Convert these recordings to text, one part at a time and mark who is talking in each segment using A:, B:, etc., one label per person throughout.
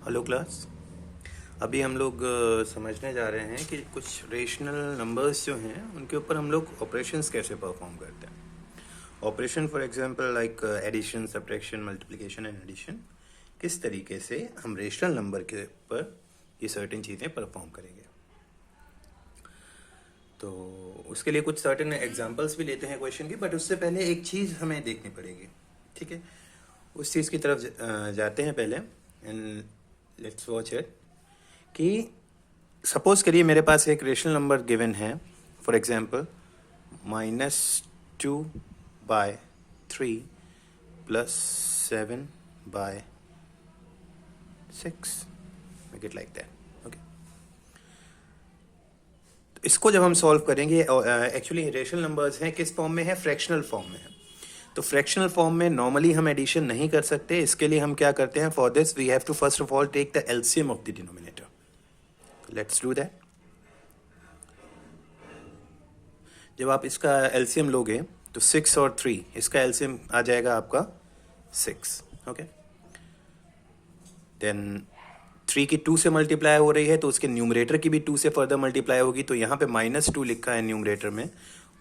A: Hello class. अभी हम लोग समझने जा रहे हैं कि कुछ रेशनल नंबर्स जो हैं उनके ऊपर हम लोग ऑपरेशंस कैसे परफॉर्म करते हैं। Operation for example like addition, subtraction, multiplication and addition, किस तरीके से हम रेशनल नंबर के ऊपर ये सर्टेन चीज़ें परफॉर्म करेंगे। तो उसके लिए कुछ सर्टेन एग्जांपल्स भी लेते हैं क्वेश्चन की, बट उससे पहले एक चीज़ हमें देखनी पड़ेगी। ठीक है, उस चीज़ की तरफ जाते हैं पहले एंड लेट्स वॉच इट। कि सपोज करिए मेरे पास एक रेशनल नंबर गिवन है, for example -2/3 plus 7/6, make it like that. Okay, इसको जब हम सॉल्व करेंगे, एक्चुअली रेशनल नंबर्स हैं किस फॉर्म में है, फ्रैक्शनल फॉर्म में है। तो फ्रैक्शनल फॉर्म में नॉर्मली हम एडिशन नहीं कर सकते। इसके लिए हम क्या करते हैं, for this we have to first of all take the LCM of the denominator. Let's do that. जब आप इसका एलसीएम लोगे तो 6 और 3, इसका एलसीएम आ जाएगा आपका 6। ओके, देन 3 की 2 से मल्टीप्लाई हो रही है तो उसके न्यूमरेटर की भी 2 से फर्दर मल्टीप्लाई होगी, तो यहाँ पे -2 लिखा है न्यूमरेटर में,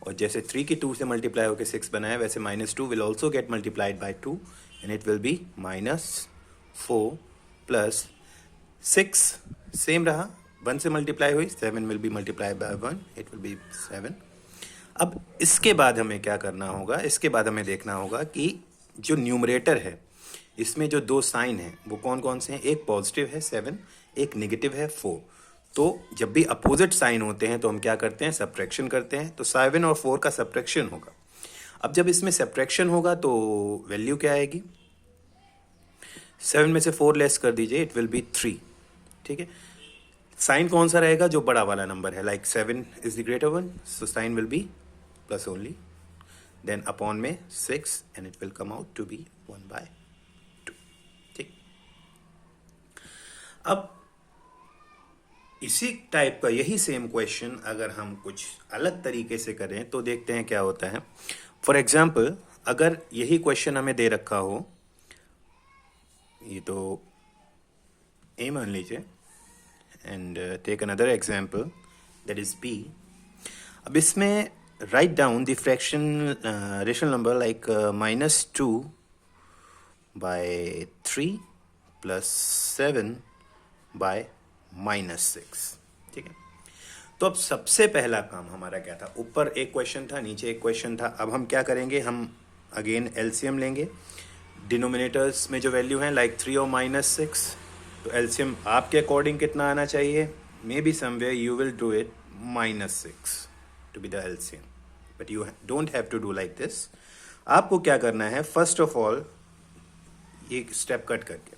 A: और जैसे 3 की 2 से मल्टीप्लाई होकर 6 बनाया, वैसे -2 will also get multiplied by 2 and it will be -4 plus 6 same रहा, 1 से मल्टीप्लाई हुई, 7 will be multiply by 1, it will be 7। अब इसके बाद हमें क्या करना होगा, इसके बाद हमें देखना होगा कि जो न्यूमरेटर है इसमें जो दो साइन हैं वो कौन कौन से हैं। एक पॉजिटिव है 7, एक नेगेटिव है 4। तो जब भी अपोजिट साइन होते हैं तो हम क्या करते हैं, सब्ट्रैक्शन करते हैं। तो 7 और 4 का सब्ट्रैक्शन होगा। अब जब इसमें सब्ट्रैक्शन होगा तो वैल्यू क्या आएगी, 7 में से 4 लेस कर दीजिए, इट विल बी 3। ठीक है, साइन कौन सा रहेगा, जो बड़ा वाला नंबर है, like 7 is the greater one, so sign will be plus only, then upon में 6 and it will come out to be 1/2। ठीक, अब इसी टाइप का यही सेम क्वेश्चन अगर हम कुछ अलग तरीके से करें तो देखते हैं क्या होता है। फॉर एग्जाम्पल, अगर यही क्वेश्चन हमें दे रखा हो, ये तो ए मान लीजिए, and take another example that is B. अब इसमें write down the fraction rational number like -2/3 plus 7/-6। ठीक है, तो अब सबसे पहला काम हमारा क्या था, ऊपर एक क्वेश्चन था, नीचे एक क्वेश्चन था। अब हम क्या करेंगे, हम अगेन एलसीएम लेंगे। डिनोमिनेटर्स में जो वैल्यू है लाइक 3 और -6, तो एलसीएम आपके अकॉर्डिंग कितना आना चाहिए, may be somewhere you will do it -6 to be the LCM, but you don't have to do like this। आपको क्या करना है, फर्स्ट ऑफ ऑल ये स्टेप कट करके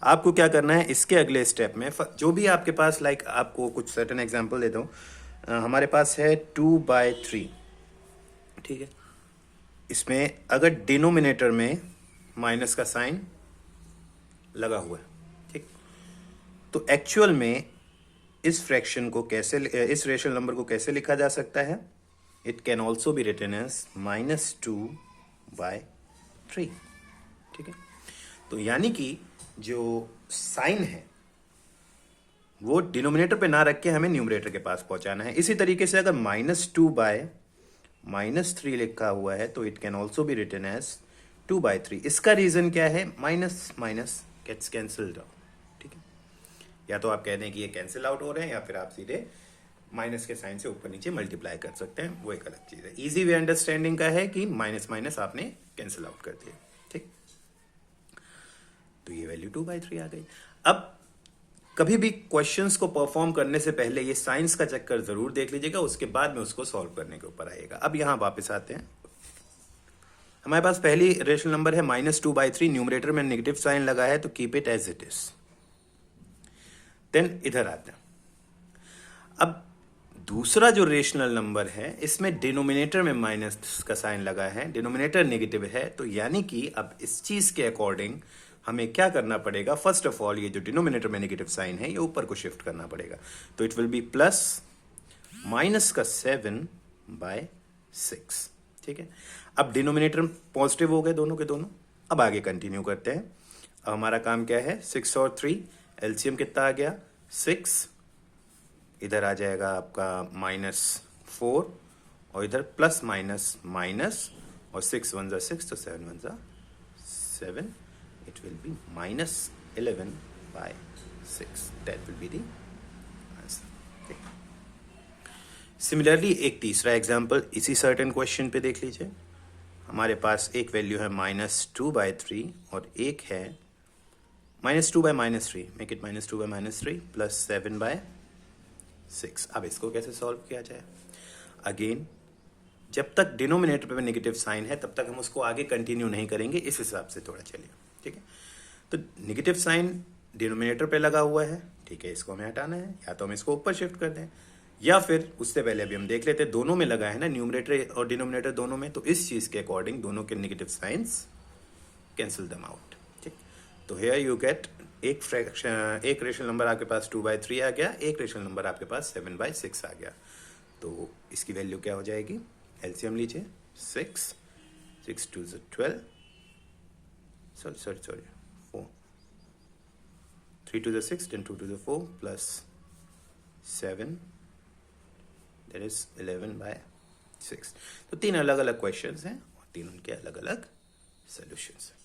A: आपको क्या करना है, इसके अगले स्टेप में जो भी आपके पास, लाइक आपको कुछ सर्टेन एग्जांपल देता हूँ। हमारे पास है 2/3। ठीक है, इसमें अगर डिनोमिनेटर में माइनस का साइन लगा हुआ है, ठीक, तो एक्चुअल में इस फ्रैक्शन को कैसे, इस रेशनल नंबर को कैसे लिखा जा सकता है, it can also be written as -2/3। ठीक है, तो यानी कि जो साइन है वो डिनोमिनेटर पे ना रख के हमें न्यूमरेटर के पास पहुंचाना है। इसी तरीके से अगर -2/-3 लिखा हुआ है तो it can also be written as 2/3। इसका रीजन क्या है, minus minus gets cancelled out. ठीक है, या तो आप कह दें कि ये कैंसिल आउट हो रहे हैं, या फिर आप सीधे माइनस के साइन से ऊपर नीचे मल्टीप्लाई कर सकते हैं, वो एक अलग चीज है। इजी वे अंडरस्टैंडिंग का है कि माइनस माइनस आपने कैंसिल आउट कर दिया। ठीक, तो ये वैल्यू 2/3 आ गई। अब कभी भी क्वेश्चंस को परफॉर्म करने से पहले ये साइंस का चक्कर जरूर देख लीजिएगा, उसके बाद में उसको सॉल्व करने के ऊपर आएगा। अब यहां वापस आते हैं, हमारे पास पहली रेशनल नंबर है -2/3, न्यूमरेटर में नेगेटिव साइन लगा है, तो keep it as it is. Then इधर आते हैं। अब दूसरा जो रेशनल नंबर है, इसमें डिनोमिनेटर में माइनस का साइन लगा है, डिनोमिनेटर नेगेटिव है, तो यानी कि अब इस चीज के अकॉर्डिंग हमें क्या करना पड़ेगा, फर्स्ट ऑफ ऑल ये जो डिनोमिनेटर में नेगेटिव साइन है ये ऊपर को शिफ्ट करना पड़ेगा। तो इट विल बी प्लस -7/6। ठीक है, अब डिनोमिनेटर पॉजिटिव हो गए दोनों के दोनों। अब आगे कंटिन्यू करते हैं। अब हमारा काम क्या है, 6 और 3 एलसीएम कितना आ गया 6, इधर आ जाएगा आपका -4 और इधर प्लस माइनस माइनस और 6 1 जा 6 तो 7 1 जा 7, it will be -11/6, that will be the answer. Okay. Similarly एक तीसरा एग्जाम्पल इसी सर्टेन क्वेश्चन पे देख लीजिए। हमारे पास एक वैल्यू है -2/3 और एक है -2/-3, मेक इट -2/-3 प्लस 7/6। अब इसको कैसे सॉल्व किया जाए? अगेन जब तक डिनोमिनेटर पे नेगेटिव साइन है तब तक हम उसको आगे कंटिन्यू नहीं करेंगे, इस हिसाब से थोड़ा चलिए, ठीक है। तो नेगेटिव साइन डिनोमिनेटर पे लगा हुआ है, ठीक है, इसको हमें हटाना है, या तो हम इसको ऊपर शिफ्ट कर दें या फिर उससे पहले अभी हम देख लेते हैं दोनों में लगा है ना, न्यूमरेटर और डिनोमिनेटर दोनों में, तो इस चीज के अकॉर्डिंग दोनों के negative science cancel them out, ठीक। तो हियर यू गेट एक फ्रैक्शन, एक रेशनल नंबर आपके पास 2/3 आ गया, एक रेशनल नंबर आपके पास 7/6 आ गया। तो इसकी वैल्यू क्या हो जाएगी? एलसीएम लीजिए, 6 2 12, सॉरी 4, 3 2 6, 10 2 2 4 प्लस 7, that is 11/6। तो तीन अलग अलग क्वेश्चंस हैं और तीन उनके अलग अलग सॉल्यूशंस हैं।